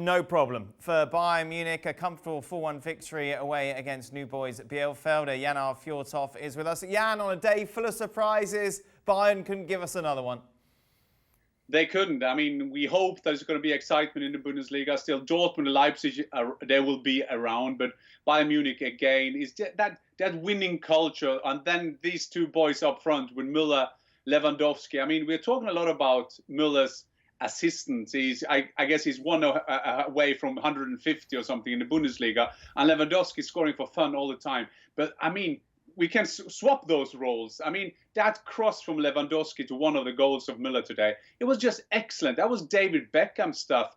no problem. For Bayern Munich, a comfortable 4-1 victory away against new boys at Bielefeld. Jan Fjortoft is with us. Jan, on a day full of surprises, Bayern couldn't give us another one. They couldn't. I mean, we hope there's going to be excitement in the Bundesliga. Still, Dortmund and Leipzig, they will be around. But Bayern Munich, again, is that winning culture. And then these two boys up front with Muller, Lewandowski. I mean, we're talking a lot about Muller's assistants. I guess he's one away from 150 or something in the Bundesliga. And Lewandowski scoring for fun all the time. But, I mean, we can swap those roles. I mean, that cross from Lewandowski to one of the goals of Müller today, it was just excellent. That was David Beckham stuff.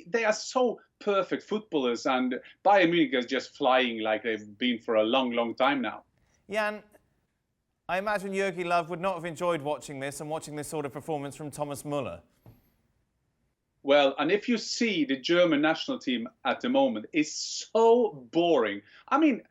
They are so perfect footballers, and Bayern Munich is just flying like they've been for a long, long time now. Jan, I imagine Joachim Löw would not have enjoyed watching this sort of performance from Thomas Muller. Well, and if you see the German national team at the moment, it's so boring. I mean,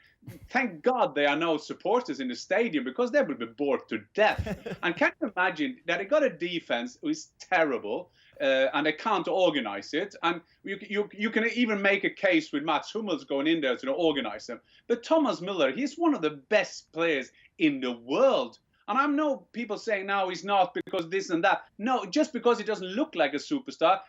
thank God there are no supporters in the stadium, because they would be bored to death. And can you imagine that they got a defense who is terrible and they can't organize it? And you can even make a case with Mats Hummels going in there to organize them. But Thomas Muller, he's one of the best players in the world. And I know people saying now he's not because this and that. No, just because he doesn't look like a superstar,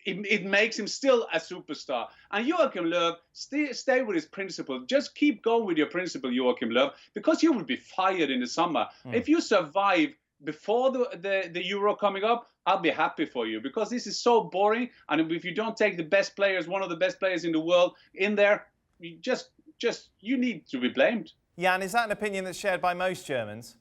it makes him still a superstar. And Joachim Löw, stay with his principle. Just keep going with your principle, Joachim Löw, because you will be fired in the summer. If you survive before the Euro coming up, I'll be happy for you, because this is so boring. And if you don't take the best players, one of the best players in the world, in there, you need to be blamed. Jan, is that an opinion that's shared by most Germans?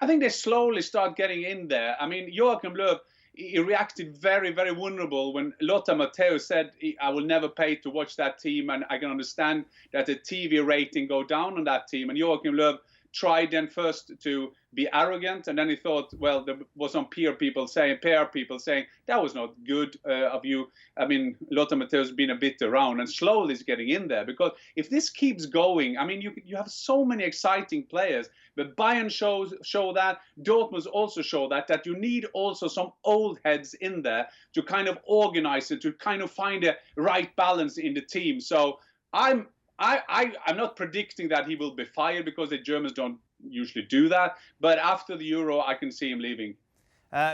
I think they slowly start getting in there. I mean, Joachim Löw, he reacted very, very vulnerable when Lothar Matthäus said, I will never pay to watch that team. And I can understand that the TV rating go down on that team. And Joachim Löw tried then first to be arrogant. And then he thought, well, there was some PR people saying that was not good of you. I mean, Lothar Matthäus has been a bit around and slowly is getting in there, because if this keeps going, I mean, you have so many exciting players. But Bayern show that, Dortmund also show that you need also some old heads in there to kind of organize it, to kind of find a right balance in the team. So I'm not predicting that he will be fired, because the Germans don't usually do that. But after the Euro, I can see him leaving.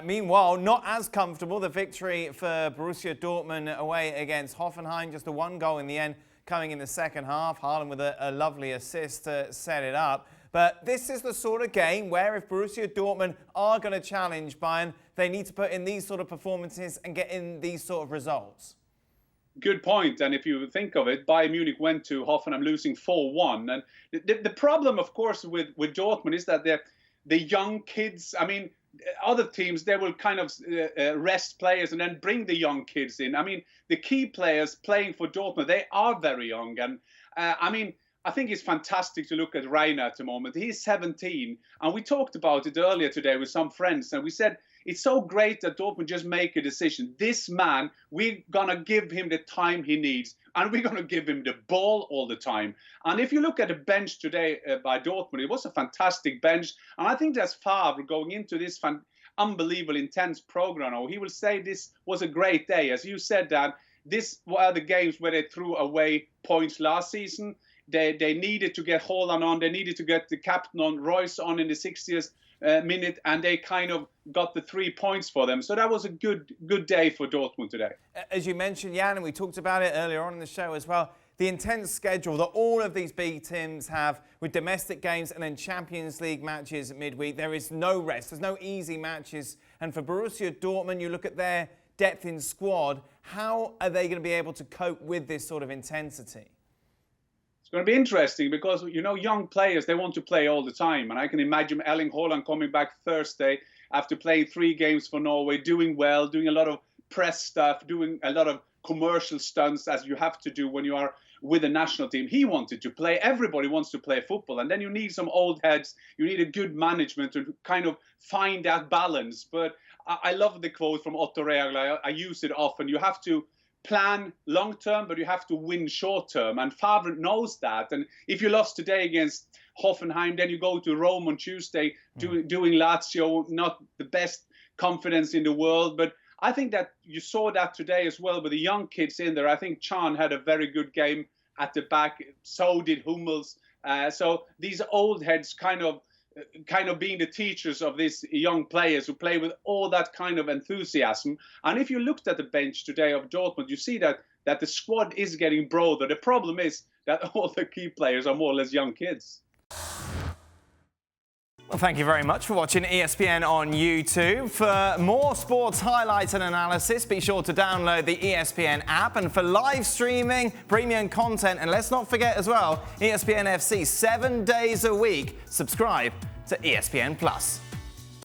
Meanwhile, not as comfortable, the victory for Borussia Dortmund away against Hoffenheim. Just a one goal in the end, coming in the second half. Haaland with a lovely assist to set it up. But this is the sort of game where if Borussia Dortmund are going to challenge Bayern, they need to put in these sort of performances and get in these sort of results. Good point. And if you think of it, Bayern Munich went to Hoffenheim losing 4-1. And the problem, of course, with Dortmund is that the young kids, I mean, other teams, they will kind of rest players and then bring the young kids in. I mean, the key players playing for Dortmund, they are very young. And I mean, I think it's fantastic to look at Reina at the moment. He's 17. And we talked about it earlier today with some friends. And we said, it's so great that Dortmund just make a decision. This man, we're going to give him the time he needs. And we're going to give him the ball all the time. And if you look at the bench today by Dortmund, it was a fantastic bench. And I think that's Favre going into this unbelievable, intense program. He will say this was a great day. As you said, Dan, this were the games where they threw away points last season. They needed to get Haaland on. They needed to get the captain on, Reus on in the 60th minute, and they kind of got the 3 points for them. So that was a good day for Dortmund today. As you mentioned, Jan, and we talked about it earlier on in the show as well, the intense schedule that all of these big teams have with domestic games and then Champions League matches midweek. There is no rest. There's no easy matches. And for Borussia Dortmund, you look at their depth in squad, how are they going to be able to cope with this sort of intensity? It's going to be interesting because, you know, young players, they want to play all the time. And I can imagine Erling Haaland coming back Thursday after playing 3 games for Norway, doing well, doing a lot of press stuff, doing a lot of commercial stunts, as you have to do when you are with the national team. He wanted to play. Everybody wants to play football. And then you need some old heads. You need a good management to kind of find that balance. But I love the quote from Otto Rehagel. I use it often. You have to plan long term, but you have to win short term. And Favre knows that. And if you lost today against Hoffenheim, then you go to Rome on Tuesday doing Lazio, not the best confidence in the world. But I think that you saw that today as well with the young kids in there. I think Can had a very good game at the back. So did Hummels. So these old heads kind of being the teachers of these young players who play with all that kind of enthusiasm. And if you looked at the bench today of Dortmund, you see that the squad is getting broader. The problem is that all the key players are more or less young kids. Well, thank you very much for watching ESPN on YouTube. For more sports highlights and analysis, be sure to download the ESPN app. And for live streaming, premium content, and let's not forget as well, ESPN FC 7 days a week. Subscribe to ESPN+.